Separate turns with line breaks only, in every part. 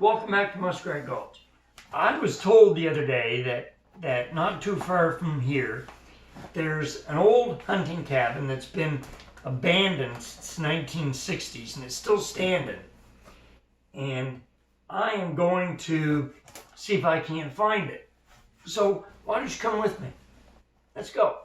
Welcome back to Muskrat Gulch. I was told the other day that not too far from here, there's an old hunting cabin that's been abandoned since the 1960s and it's still standing. And I am going to see if I can't find it. So why don't you come with me? Let's go.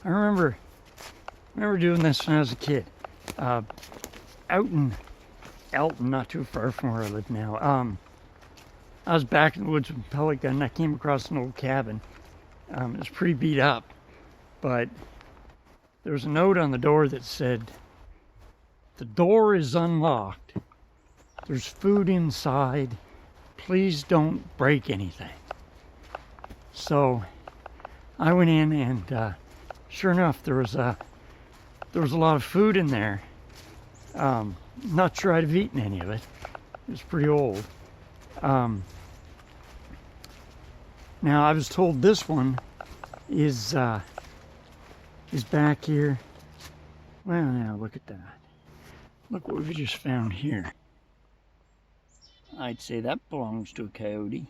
I remember doing this when I was a kid, out in Elton, not too far from where I live now. I was back in the woods with a pellet gun and I came across an old cabin. It was pretty beat up, but there was a note on the door that said, "The door is unlocked. There's food inside. Please don't break anything." So I went in and sure enough, there was a lot of food in there. Not sure I'd have eaten any of it. It was pretty old. Now I was told this one is back here. Well, now look at that. Look what we just found here. I'd say that belongs to a coyote.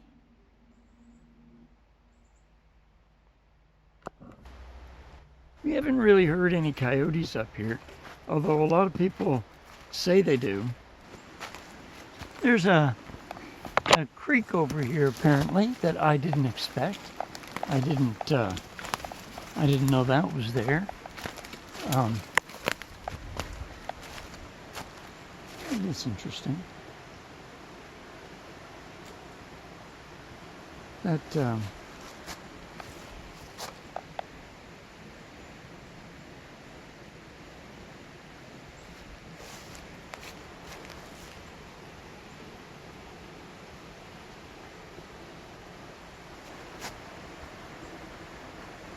We haven't really heard any coyotes up here, although a lot of people say they do. There's a creek over here apparently that I didn't expect. I didn't know that was there. It's interesting. That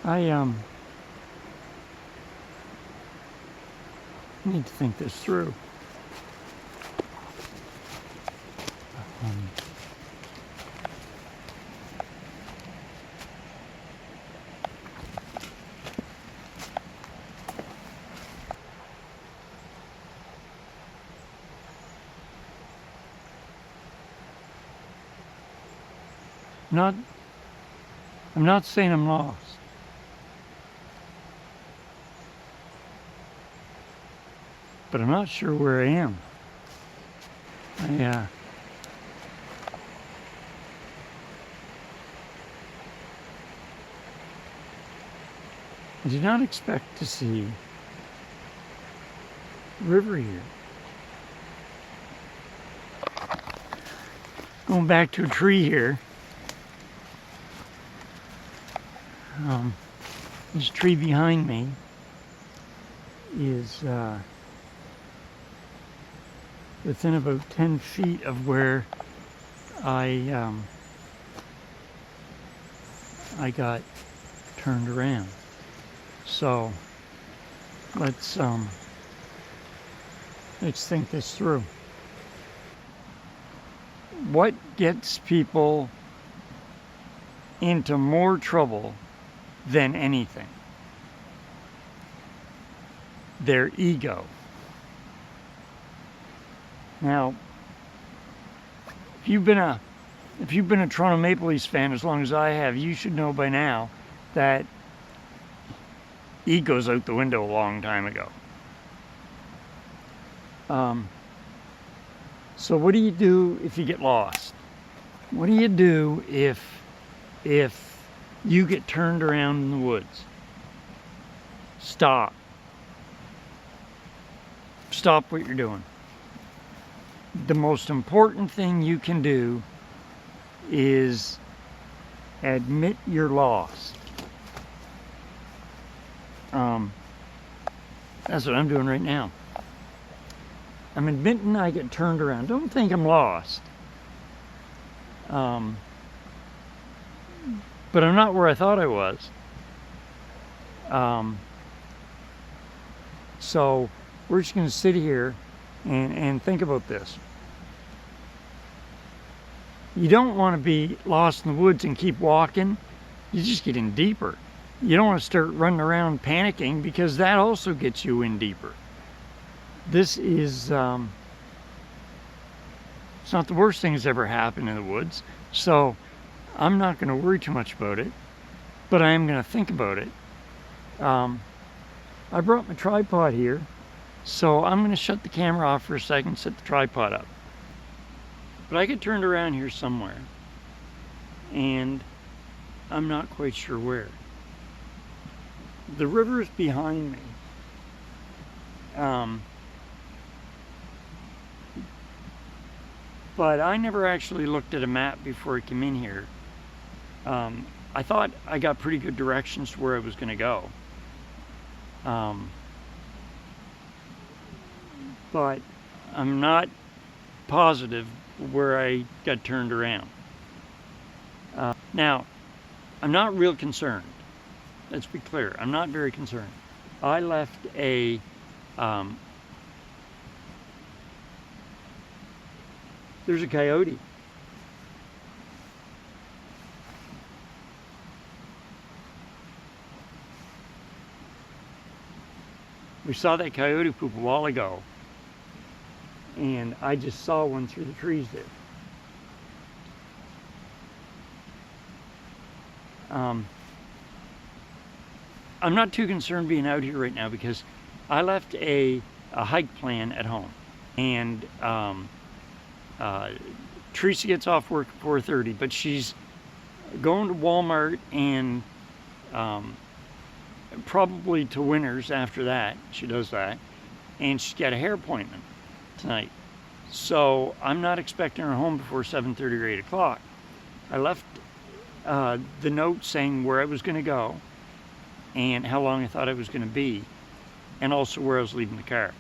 I need to think this through. I'm not saying I'm lost. But I'm not sure where I am. I did not expect to see river here. Going back to a tree here. This tree behind me is within about 10 feet of where I got turned around. So let's think this through. What gets people into more trouble than anything? Their ego. Now, if you've been a Toronto Maple Leafs fan as long as I have, you should know by now that ego's out the window a long time ago. So what do you do if you get lost? What do you do if you get turned around in the woods? Stop. Stop what you're doing. The most important thing you can do is admit you're lost. That's what I'm doing right now. I'm admitting I get turned around. Don't think I'm lost. But I'm not where I thought I was. So we're just going to sit here and think about this. you don't want to be lost in the woods and keep walking. You just get in deeper. You don't want to start running around panicking, because that also gets you in deeper. This is, it's not the worst thing that's ever happened in the woods, so I'm not going to worry too much about it, but I am going to think about it. I brought my tripod here, so I'm going to shut the camera off for a second, set the tripod up. But I get turned around here somewhere, and I'm not quite sure where. The river is behind me. But I never actually looked at a map before I came in here. I thought I got pretty good directions to where I was going to go. But I'm not positive where I got turned around. Now, I'm not real concerned. Let's be clear. I'm not very concerned. I left a there's a coyote. We saw that coyote poop a while ago, and I just saw one through the trees there. I'm not too concerned being out here right now, because I left a hike plan at home, and Teresa gets off work at 4:30, but she's going to Walmart and probably to Winners after that. She does that, and she's got a hair appointment tonight, so I'm not expecting her home before 7:30 or 8 o'clock. I left the note saying where I was going to go and how long I thought I was going to be, and also where I was leaving the car.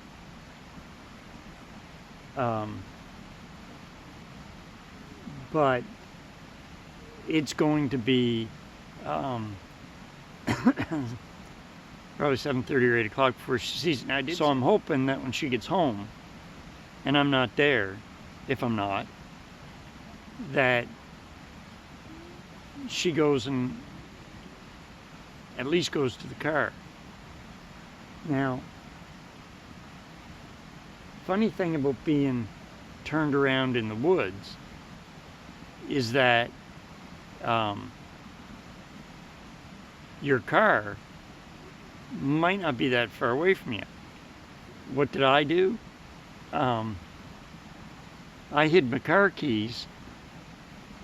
But it's going to be probably 7:30 or 8 o'clock before she sees it. Now, so I'm hoping that when she gets home and I'm not there, if I'm not, that she goes and at least goes to the car. Now, funny thing about being turned around in the woods is that your car might not be that far away from you. What did I do? I hid my car keys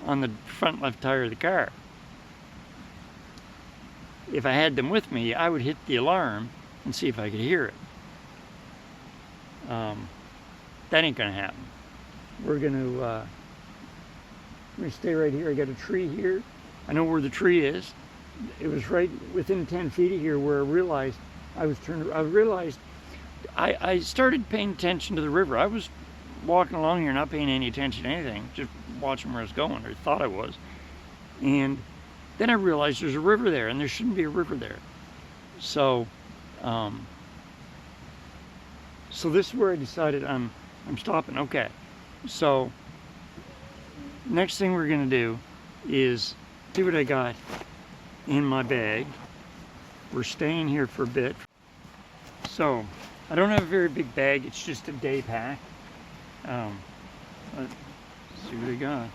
on the front left tire of the car. If I had them with me, I would hit the alarm and see if I could hear it. That ain't gonna happen. We're gonna stay right here. I got a tree here. I know where the tree is. It was right within 10 feet of here where I realized I was turned. I started paying attention to the river. I was walking along here not paying any attention to anything, just watching where I was going, or thought I was. And then I realized there's a river there, and there shouldn't be a river there. So, so this is where I decided I'm stopping. Okay, so next thing we're gonna do is see what I got in my bag. We're staying here for a bit. So I don't have a very big bag, it's just a day pack. Let's see what I got.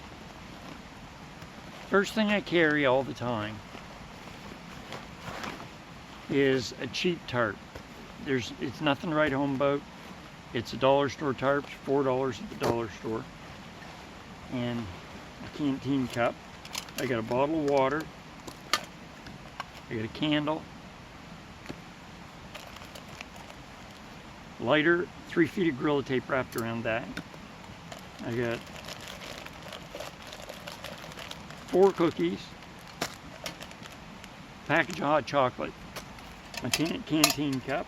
First thing I carry all the time is a cheap tarp. It's nothing to write home about. It's a dollar store tarp, $4 at the dollar store. And a canteen cup. I got a bottle of water. I got a candle. Lighter, 3 feet of Gorilla Tape wrapped around that. I got 4 cookies, package of hot chocolate, my canteen cup,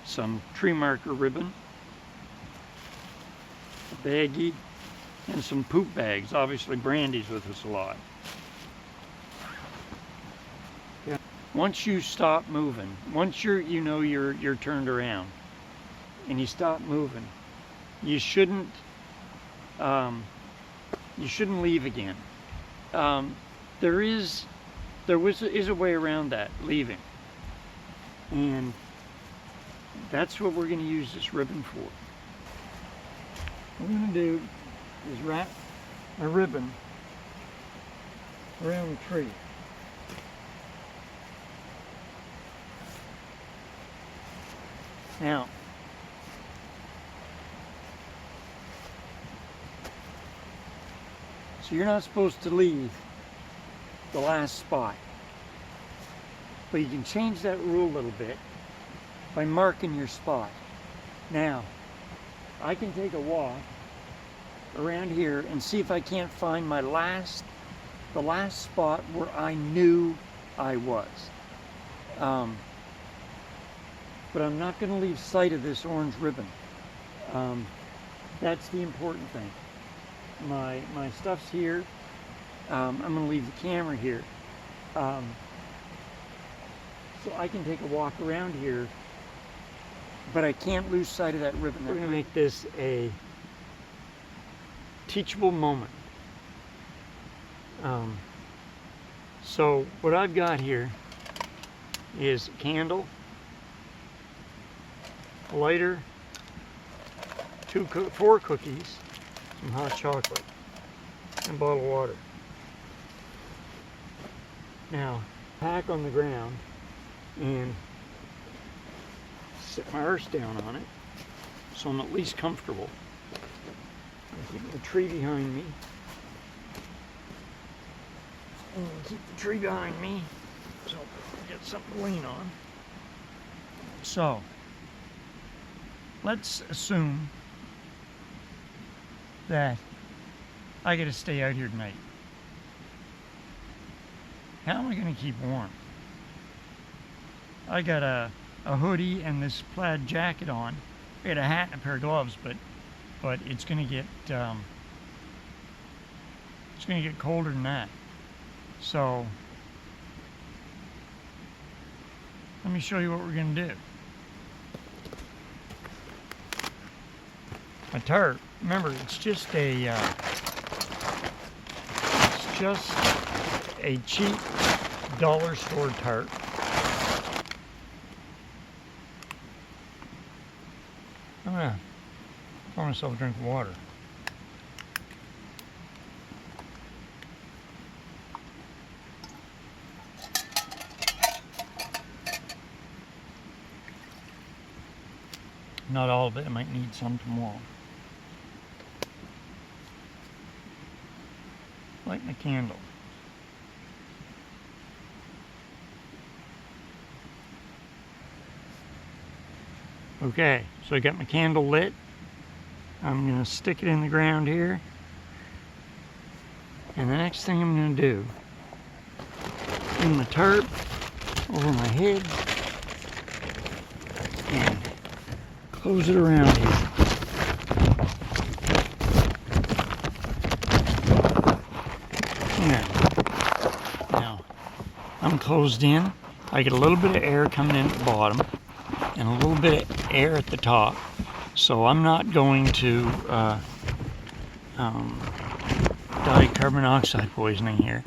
some tree marker ribbon, a baggie, and some poop bags. Obviously Brandy's with us a lot. Once you stop moving, once you're turned around, and you stop moving, you shouldn't leave again. There is a way around that, leaving. And that's what we're going to use this ribbon for. What I'm going to do is wrap a ribbon around the tree. Now, so you're not supposed to leave the last spot, but you can change that rule a little bit by marking your spot. Now, I can take a walk around here and see if I can't find the last spot where I knew I was. But I'm not going to leave sight of this orange ribbon. That's the important thing. My stuff's here. I'm going to leave the camera here. So I can take a walk around here, but I can't lose sight of that ribbon. We're going to make this a teachable moment. So what I've got here is a candle, a lighter, 4 cookies, some hot chocolate, and a bottle of water. Now, pack on the ground and sit my arse down on it so I'm at least comfortable. Keep the tree behind me. And keep the tree behind me so I get something to lean on. So, let's assume that I got to stay out here tonight. How am I going to keep warm? I got a hoodie and this plaid jacket on. I got a hat and a pair of gloves, but it's going to get colder than that. So let me show you what we're going to do. My tarp, remember, it's just a cheap dollar store tarp. I'm gonna pour myself a drink of water. Not all of it, I might need some tomorrow. Light my candle. Okay, so I got my candle lit. I'm going to stick it in the ground here. And the next thing I'm going to do, in my tarp over my head and close it around here. Now, I'm closed in. I get a little bit of air coming in at the bottom and a little bit of air at the top. So I'm not going to die carbon monoxide poisoning here.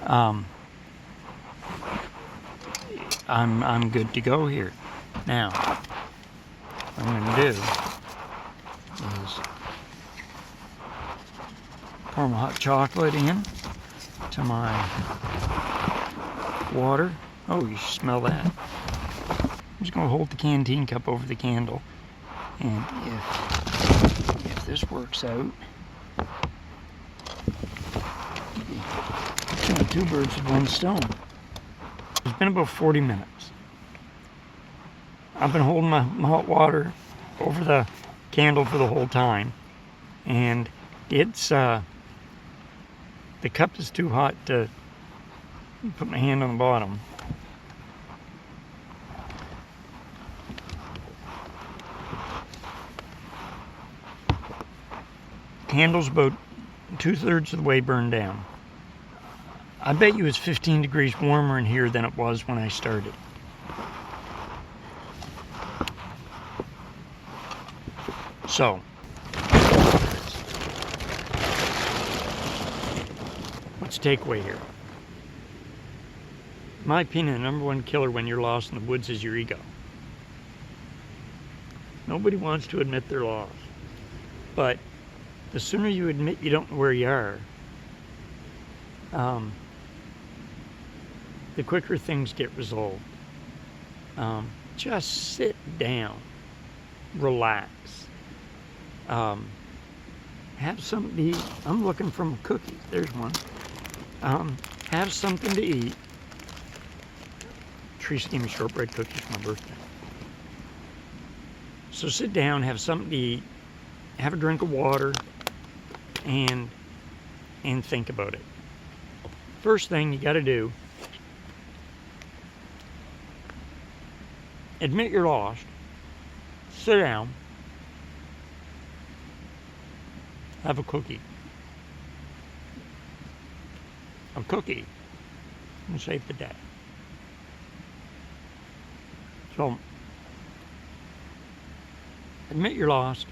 I'm good to go here. Now, what I'm going to do is pour my hot chocolate in to my water. Oh, you smell that. I'm just going to hold the canteen cup over the candle. And if this works out, killing 2 birds with 1 stone. It's been about 40 minutes. I've been holding my hot water over the candle for the whole time, and it's the cup is too hot to put my hand on the bottom. Candle's about 2/3 of the way burned down. I bet you it's 15 degrees warmer in here than it was when I started. So, what's the takeaway here? In my opinion, the number one killer when you're lost in the woods is your ego. Nobody wants to admit they're lost. But the sooner you admit you don't know where you are, the quicker things get resolved. Just sit down, relax, have something to eat. I'm looking for cookies. There's one. Have something to eat. Tree's gave me shortbread cookies for my birthday. So sit down, have something to eat, have a drink of water, and think about it. First thing you got to do, admit you're lost, sit down, have a cookie. A cookie can save the day. So, admit you're lost.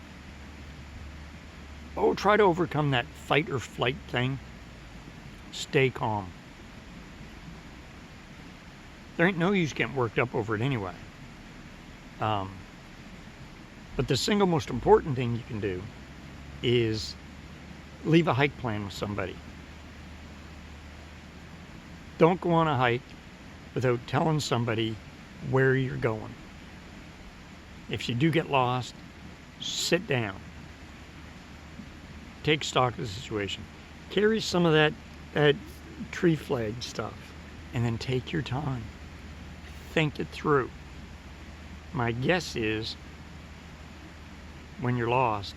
Oh, try to overcome that fight or flight thing. Stay calm. There ain't no use getting worked up over it anyway. But the single most important thing you can do is leave a hike plan with somebody. Don't go on a hike without telling somebody where you're going. If you do get lost, sit down. Take stock of the situation. Carry some of that tree flag stuff, and then take your time. Think it through. My guess is, when you're lost,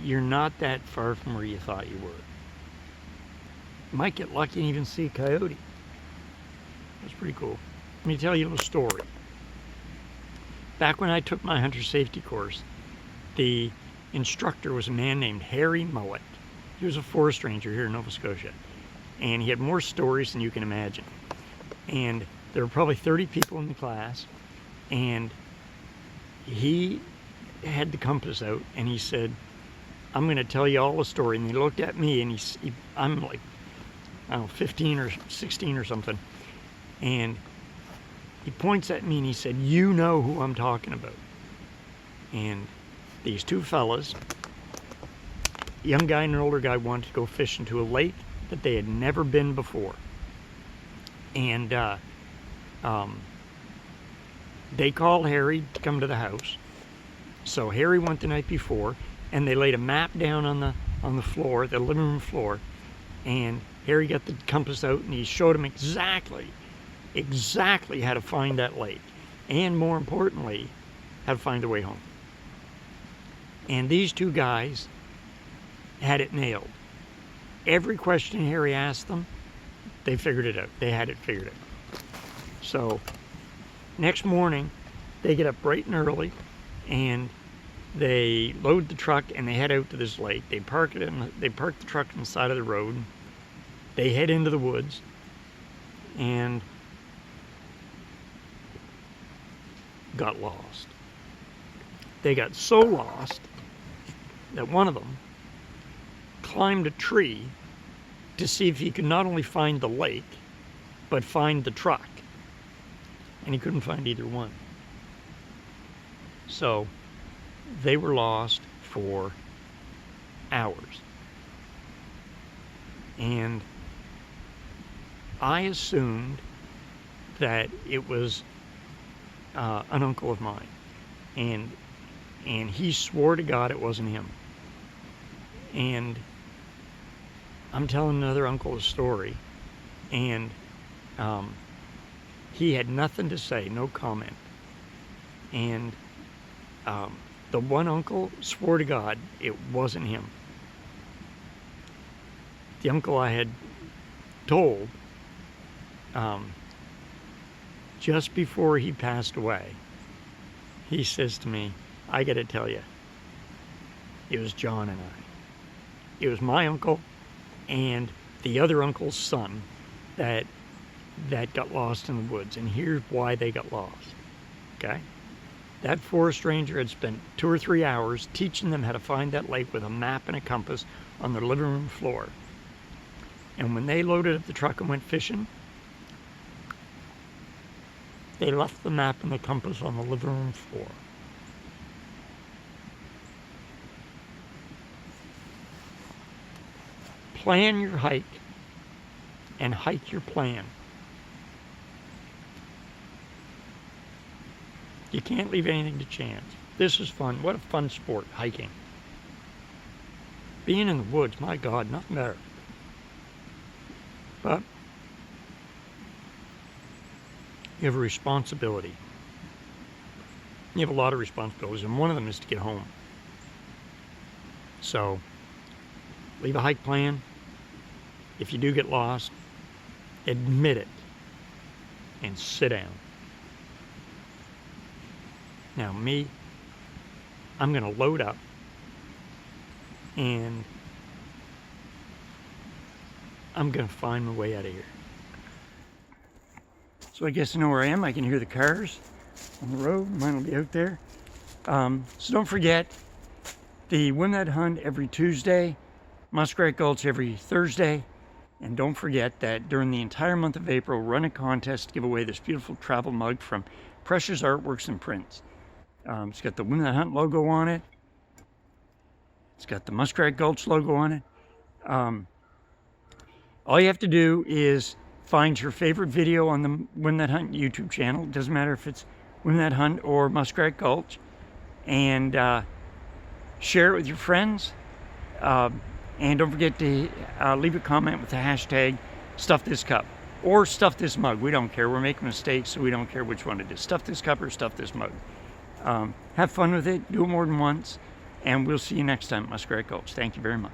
you're not that far from where you thought you were. You might get lucky and even see a coyote. That's pretty cool. Let me tell you a little story. Back when I took my hunter safety course, the instructor was a man named Harry Mullet. He was a forest ranger here in Nova Scotia, and he had more stories than you can imagine. And there were probably 30 people in the class, and he had the compass out, and he said, I'm going to tell you all the story. And he looked at me, and I'm like, I don't know, 15 or 16 or something, and he points at me and he said, you know who I'm talking about. And these two fellas, a young guy and an older guy, wanted to go fish into a lake that they had never been before. And they called Harry to come to the house. So Harry went the night before, and they laid a map down on the floor, the living room floor, and Harry got the compass out and he showed him exactly how to find that lake, and more importantly, how to find the way home. And these two guys had it nailed. Every question Harry asked them, they figured it out. They had it figured out. So next morning, they get up bright and early, and they load the truck and they head out to this lake. They park the truck on the side of the road. They head into the woods, and got lost. They got so lost that one of them climbed a tree to see if he could not only find the lake, but find the truck. And he couldn't find either one. So they were lost for hours. And I assumed that it was an uncle of mine, and he swore to God it wasn't him. And I'm telling another uncle a story, and he had nothing to say, no comment. And the one uncle swore to God it wasn't him. The uncle I had told, just before he passed away, he says to me, I gotta tell you, it was John and I. It was my uncle and the other uncle's son that got lost in the woods, and here's why they got lost. Okay? That forest ranger had spent 2 or 3 hours teaching them how to find that lake with a map and a compass on their living room floor. And when they loaded up the truck and went fishing, they left the map and the compass on the living room floor. Plan your hike and hike your plan. You can't leave anything to chance. This is fun. What a fun sport, hiking. Being in the woods, my God, nothing better. But you have a responsibility. You have a lot of responsibilities, and one of them is to get home. So, leave a hike plan. If you do get lost, admit it and sit down. Now me, I'm going to load up and I'm going to find my way out of here. So I guess I know where I am. I can hear the cars on the road. Mine will be out there. So don't forget, the Win That Hunt every Tuesday, Muskrat Gulch every Thursday. And don't forget that during the entire month of April, run a contest to give away this beautiful travel mug from Precious Artworks and Prints. It's got the Win That Hunt logo on it. It's got the Muskrat Gulch logo on it. All you have to do is find your favorite video on the Win That Hunt YouTube channel. It doesn't matter if it's Win That Hunt or Muskrat Gulch. And share it with your friends. And don't forget to leave a comment with the hashtag #StuffThisCup or #StuffThisMug. We don't care. We're making mistakes, so we don't care which one it is. Stuff this cup or stuff this mug. Have fun with it. Do it more than once. And we'll see you next time at Muskrat Gulch. Thank you very much.